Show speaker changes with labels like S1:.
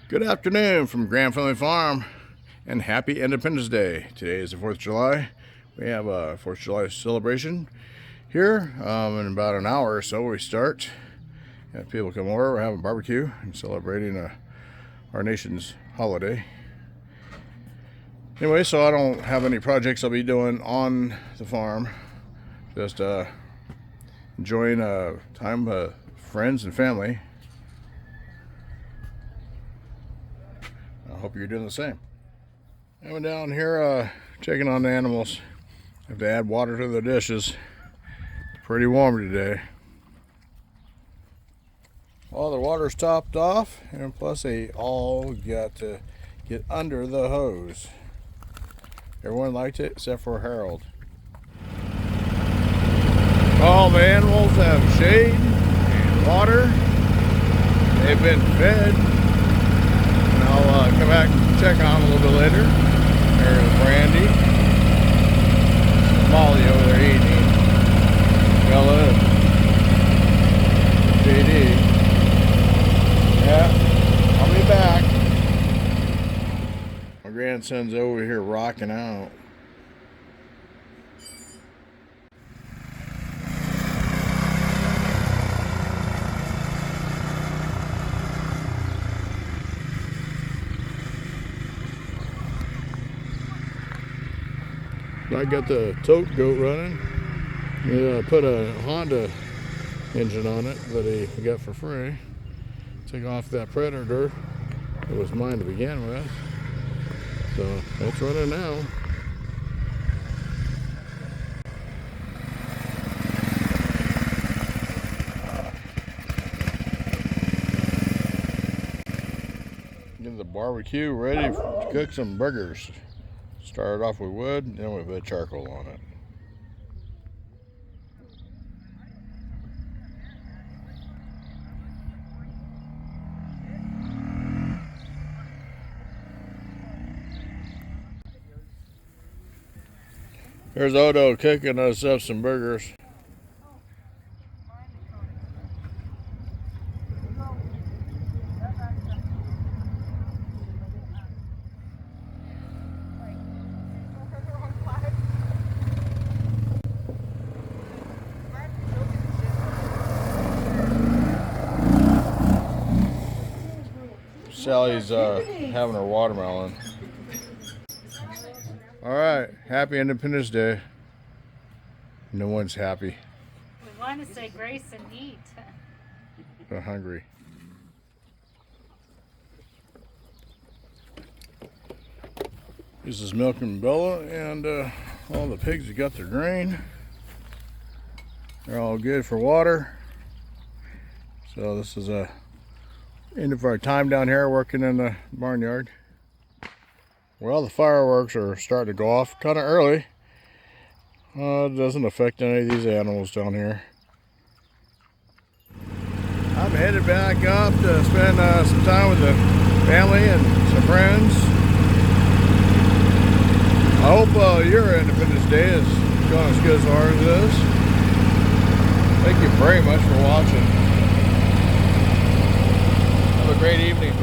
S1: Good afternoon from Grand Family Farm and happy Independence Day. Today is the 4th of July. We have a 4th of July celebration here. In about an hour or so we start. Have people come over, we're having a barbecue and celebrating our nation's holiday. Anyway, so I don't have any projects I'll be doing on the farm. Just enjoying time with friends and family. I hope you're doing the same. I'm down here checking on the animals. Have to add water to the dishes. It's pretty warm today. All the water's topped off, and plus they all got to get under the hose. Everyone liked it except for Harold. All the animals have shade and water. They've been fed. I'll come back and check on them a little bit later. There's Brandy. Molly over there eating. Bella and JD. Yeah, I'll be back. My grandson's over here rocking out. I got the tote goat running. I put a Honda engine on it that he got for free. Took off that Predator. It was mine to begin with. So it's running now. Get the barbecue ready to cook some burgers. Started off with wood, then we put charcoal on it. There's Odo cooking us up some burgers. Sally's having her watermelon. All right, happy Independence Day. No one's happy.
S2: We want to say grace and eat.
S1: They're hungry. This is Milk and Bella, and all the pigs have got their grain. They're all good for water. So this is end of our time down here working in the barnyard. Well, the fireworks are starting to go off kind of early. It doesn't affect any of these animals down here. I'm headed back up to spend some time with the family and some friends. I hope your Independence Day is going as good as ours is. Thank you very much for watching. Have a great evening.